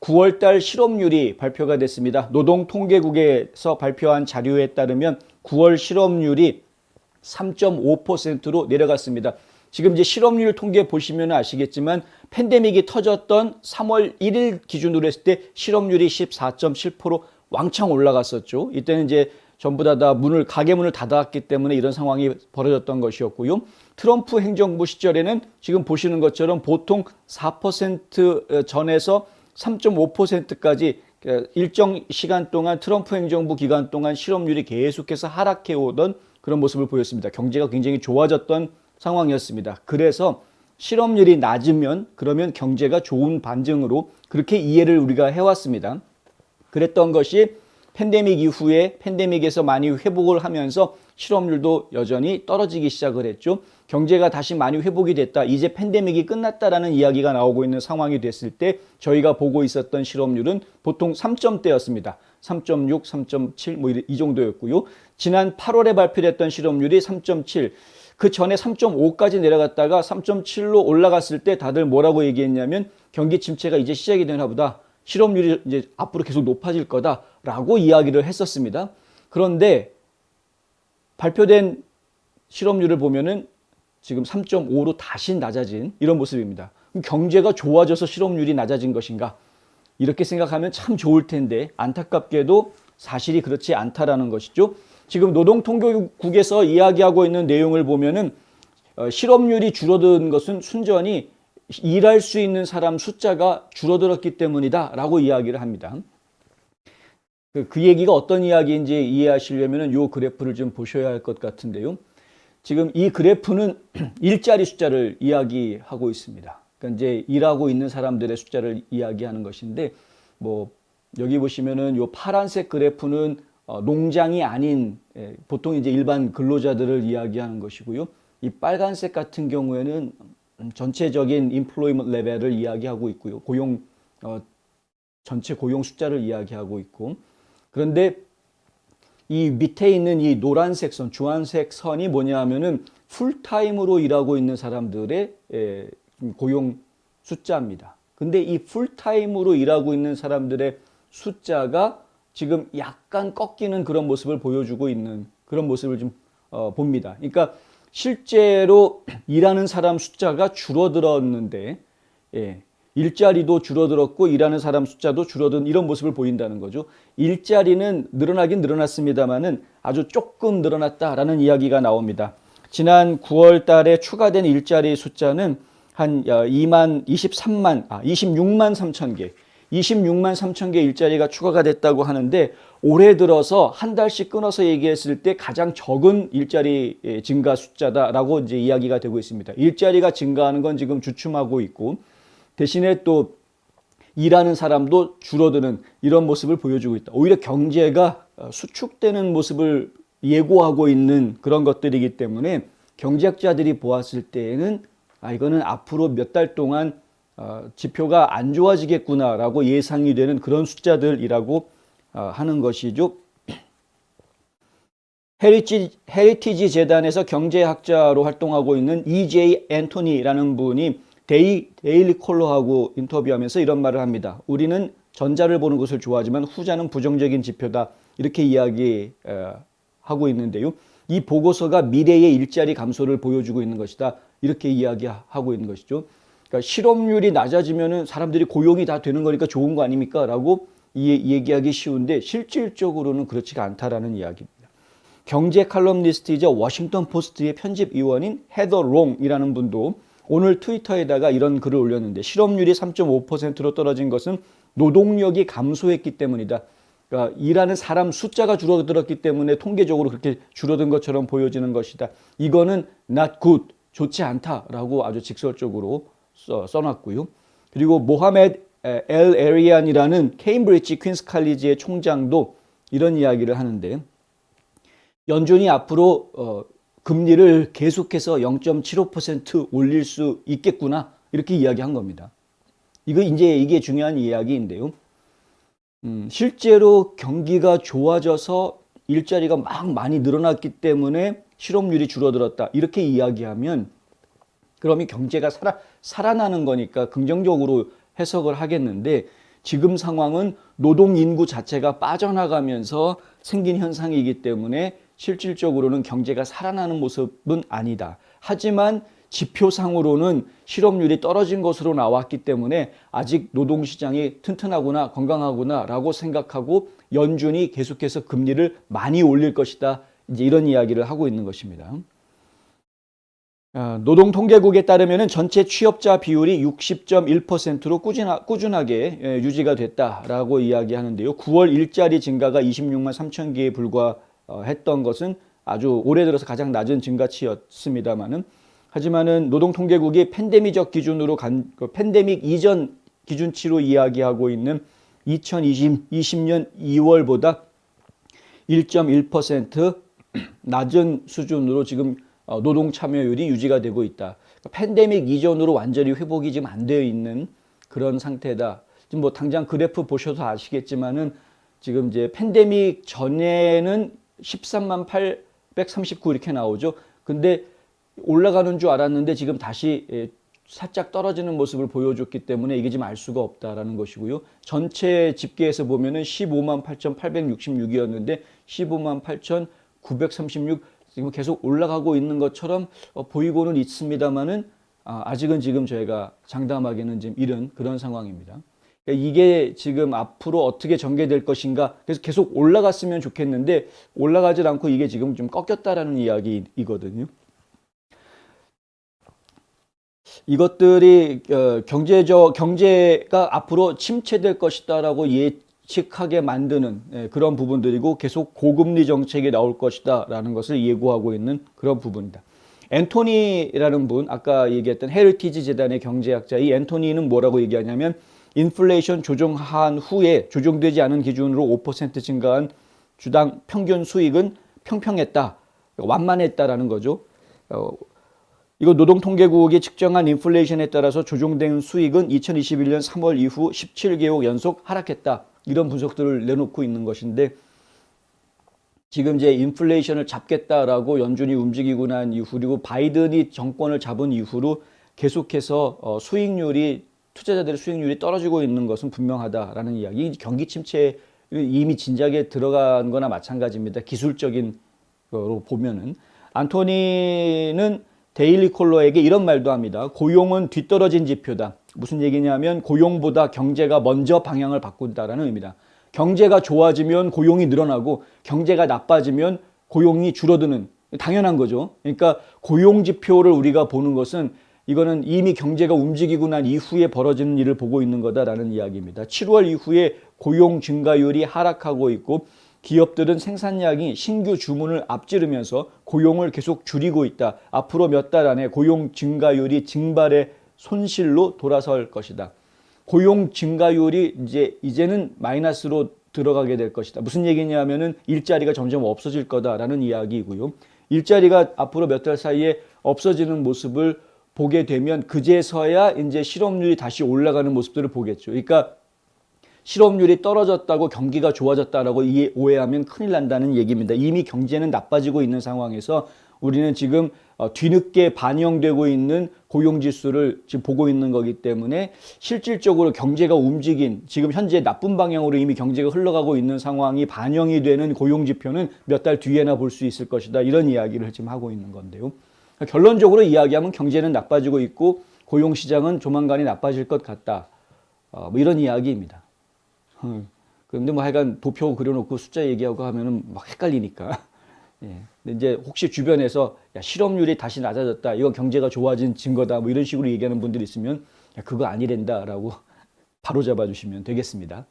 9월 달 실업률이 발표가 됐습니다. 노동통계국에서 발표한 자료에 따르면 9월 실업률이 3.5%로 내려갔습니다. 지금 이제 실업률 통계 보시면 아시겠지만 팬데믹이 터졌던 3월 1일 기준으로 했을 때 실업률이 14.7% 왕창 올라갔었죠. 이때는 이제 전부 다 가게 문을 닫았기 때문에 이런 상황이 벌어졌던 것이었고요. 트럼프 행정부 시절에는 지금 보시는 것처럼 보통 4% 전에서 3.5%까지 일정 시간 동안 트럼프 행정부 기간 동안 실업률이 계속해서 하락해 오던 그런 모습을 보였습니다. 경제가 굉장히 좋아졌던 상황이었습니다. 그래서 실업률이 낮으면 그러면 경제가 좋은 반증으로 그렇게 이해를 우리가 해왔습니다. 그랬던 것이 팬데믹 이후에 팬데믹에서 많이 회복을 하면서 실업률도 여전히 떨어지기 시작을 했죠. 경제가 다시 많이 회복이 됐다. 이제 팬데믹이 끝났다라는 이야기가 나오고 있는 상황이 됐을 때 저희가 보고 있었던 실업률은 보통 3점대였습니다. 3.6, 3.7 뭐 이 정도였고요. 지난 8월에 발표됐던 실업률이 3.7. 그 전에 3.5까지 내려갔다가 3.7로 올라갔을 때 다들 뭐라고 얘기했냐면 경기 침체가 이제 시작이 되나 보다. 실업률이 이제 앞으로 계속 높아질 거다라고 이야기를 했었습니다. 그런데 발표된 실업률을 보면은 지금 3.5로 다시 낮아진 이런 모습입니다. 그럼 경제가 좋아져서 실업률이 낮아진 것인가? 이렇게 생각하면 참 좋을 텐데 안타깝게도 사실이 그렇지 않다라는 것이죠. 지금 노동통계국에서 이야기하고 있는 내용을 보면은 실업률이 줄어든 것은 순전히 일할 수 있는 사람 숫자가 줄어들었기 때문이다 라고 이야기를 합니다. 그 얘기가 어떤 이야기인지 이해하시려면 이 그래프를 좀 보셔야 할 것 같은데요. 지금 이 그래프는 일자리 숫자를 이야기하고 있습니다. 그러니까 이제 일하고 있는 사람들의 숫자를 이야기하는 것인데 뭐 여기 보시면은 이 파란색 그래프는 농장이 아닌 보통 이제 일반 근로자들을 이야기하는 것이고요. 이 빨간색 같은 경우에는 전체적인 employment 레벨을 이야기하고 있고요. 전체 고용 숫자를 이야기하고 있고. 그런데 이 밑에 있는 이 노란색 선, 주황색 선이 뭐냐 하면은 풀타임으로 일하고 있는 사람들의 고용 숫자입니다. 근데 이 풀타임으로 일하고 있는 사람들의 숫자가 지금 약간 꺾이는 그런 모습을 보여주고 있는 그런 모습을 좀 봅니다. 그러니까 실제로 일하는 사람 숫자가 줄어들었는데 일자리도 줄어들었고 일하는 사람 숫자도 줄어든 이런 모습을 보인다는 거죠. 일자리는 늘어나긴 늘어났습니다만은 아주 조금 늘어났다라는 이야기가 나옵니다. 지난 9월 달에 추가된 일자리 숫자는 한 26만 3천 개, 26만 3천 개 일자리가 추가가 됐다고 하는데 올해 들어서 한 달씩 끊어서 얘기했을 때 가장 적은 일자리 증가 숫자다라고 이제 이야기가 되고 있습니다. 일자리가 증가하는 건 지금 주춤하고 있고 대신에 또 일하는 사람도 줄어드는 이런 모습을 보여주고 있다. 오히려 경제가 수축되는 모습을 예고하고 있는 그런 것들이기 때문에 경제학자들이 보았을 때에는 이거는 앞으로 몇 달 동안 지표가 안 좋아지겠구나라고 예상이 되는 그런 숫자들이라고 하는 것이죠. 헤리티지 재단에서 경제학자로 활동하고 있는 E.J. 앤토니라는 분이 데일리 콜러하고 인터뷰하면서 이런 말을 합니다. 우리는 전자를 보는 것을 좋아하지만 후자는 부정적인 지표다. 이렇게 이야기하고 있는데요. 이 보고서가 미래의 일자리 감소를 보여주고 있는 것이다. 이렇게 이야기하고 있는 것이죠. 그러니까 실업률이 낮아지면은 사람들이 고용이 다 되는 거니까 좋은 거 아닙니까? 라고 얘기하기 쉬운데 실질적으로는 그렇지가 않다라는 이야기입니다. 경제 칼럼니스트이자 워싱턴 포스트의 편집위원인 헤더 롱이라는 분도 오늘 트위터에다가 이런 글을 올렸는데 실업률이 3.5%로 떨어진 것은 노동력이 감소했기 때문이다. 그러니까 일하는 사람 숫자가 줄어들었기 때문에 통계적으로 그렇게 줄어든 것처럼 보여지는 것이다. 이거는 not good, 좋지 않다라고 아주 직설적으로 써놨고요. 그리고 모하메드 엘 에리안이라는 케임브리지 퀸스 칼리지의 총장도 이런 이야기를 하는데 연준이 앞으로 금리를 계속해서 0.75% 올릴 수 있겠구나 이렇게 이야기한 겁니다. 이게 중요한 이야기인데요. 실제로 경기가 좋아져서 일자리가 막 많이 늘어났기 때문에 실업률이 줄어들었다 이렇게 이야기하면 그러면 경제가 살아나는 거니까 긍정적으로 해석을 하겠는데 지금 상황은 노동 인구 자체가 빠져나가면서 생긴 현상이기 때문에 실질적으로는 경제가 살아나는 모습은 아니다. 하지만 지표상으로는 실업률이 떨어진 것으로 나왔기 때문에 아직 노동시장이 튼튼하구나, 건강하구나 라고 생각하고 연준이 계속해서 금리를 많이 올릴 것이다. 이제 이런 이야기를 하고 있는 것입니다. 노동통계국에 따르면 전체 취업자 비율이 60.1%로 꾸준하게 유지가 됐다라고 이야기하는데요. 9월 일자리 증가가 26만 3천 개에 불과했던 것은 아주 올해 들어서 가장 낮은 증가치였습니다만은 하지만은 노동통계국이 팬데믹적 기준으로 팬데믹 이전 기준치로 이야기하고 있는 2020년 2월보다 1.1% 낮은 수준으로 지금 노동 참여율이 유지가 되고 있다. 팬데믹 이전으로 완전히 회복이 지금 안 되어 있는 그런 상태다. 지금 뭐 당장 그래프 보셔도 아시겠지만은 지금 이제 팬데믹 전에는 13만 839 이렇게 나오죠. 근데 올라가는 줄 알았는데 지금 다시 살짝 떨어지는 모습을 보여줬기 때문에 이게 지금 알 수가 없다라는 것이고요. 전체 집계에서 보면은 15만 8,866이었는데 15만 8,936 지금 계속 올라가고 있는 것처럼 보이고는 있습니다만은 아직은 지금 저희가 장담하기는 지금 이른 그런 상황입니다. 이게 지금 앞으로 어떻게 전개될 것인가. 그래서 계속 올라갔으면 좋겠는데 올라가질 않고 이게 지금 좀 꺾였다라는 이야기이거든요. 이것들이 경제가 앞으로 침체될 것이다라고 예측하게 만드는 그런 부분들이고 계속 고금리 정책이 나올 것이다라는 것을 예고하고 있는 그런 부분이다. 앤토니라는 분, 아까 얘기했던 헤리티지 재단의 경제학자, 이 앤토니는 뭐라고 얘기하냐면 인플레이션 조정한 후에 조정되지 않은 기준으로 5% 증가한 주당 평균 수익은 평평했다, 완만했다라는 거죠. 이거 노동통계국이 측정한 인플레이션에 따라서 조정된 수익은 2021년 3월 이후 17개월 연속 하락했다. 이런 분석들을 내놓고 있는 것인데 지금 이제 인플레이션을 잡겠다라고 연준이 움직이고 난 이후 그리고 바이든이 정권을 잡은 이후로 계속해서 수익률이 투자자들의 수익률이 떨어지고 있는 것은 분명하다라는 이야기. 경기 침체에 이미 진작에 들어간 거나 마찬가지입니다. 기술적인 거로 보면은 안토니는 데일리 콜러에게 이런 말도 합니다. 고용은 뒤떨어진 지표다. 무슨 얘기냐면 고용보다 경제가 먼저 방향을 바꾼다라는 의미다. 경제가 좋아지면 고용이 늘어나고 경제가 나빠지면 고용이 줄어드는 당연한 거죠. 그러니까 고용 지표를 우리가 보는 것은 이거는 이미 경제가 움직이고 난 이후에 벌어지는 일을 보고 있는 거다라는 이야기입니다. 7월 이후에 고용 증가율이 하락하고 있고 기업들은 생산량이 신규 주문을 앞지르면서 고용을 계속 줄이고 있다. 앞으로 몇 달 안에 고용 증가율이 증발의 손실로 돌아설 것이다. 고용 증가율이 이제는 마이너스로 들어가게 될 것이다. 무슨 얘기냐면은 일자리가 점점 없어질 거다라는 이야기이고요. 일자리가 앞으로 몇 달 사이에 없어지는 모습을 보게 되면 그제서야 이제 실업률이 다시 올라가는 모습들을 보겠죠. 그러니까 실업률이 떨어졌다고 경기가 좋아졌다라고 오해하면 큰일 난다는 얘기입니다. 이미 경제는 나빠지고 있는 상황에서 우리는 지금 뒤늦게 반영되고 있는 고용지수를 지금 보고 있는 거기 때문에 실질적으로 경제가 움직인 지금 현재 나쁜 방향으로 이미 경제가 흘러가고 있는 상황이 반영이 되는 고용지표는 몇 달 뒤에나 볼 수 있을 것이다. 이런 이야기를 지금 하고 있는 건데요. 결론적으로 이야기하면 경제는 나빠지고 있고 고용시장은 조만간에 나빠질 것 같다. 뭐 이런 이야기입니다. 그런데 뭐 하여간 도표 그려놓고 숫자 얘기하고 하면은 막 헷갈리니까. 예. 근데 이제 혹시 주변에서 야, 실업률이 다시 낮아졌다. 이건 경제가 좋아진 증거다. 뭐 이런 식으로 얘기하는 분들이 있으면 야, 그거 아니란다라고 바로 잡아주시면 되겠습니다.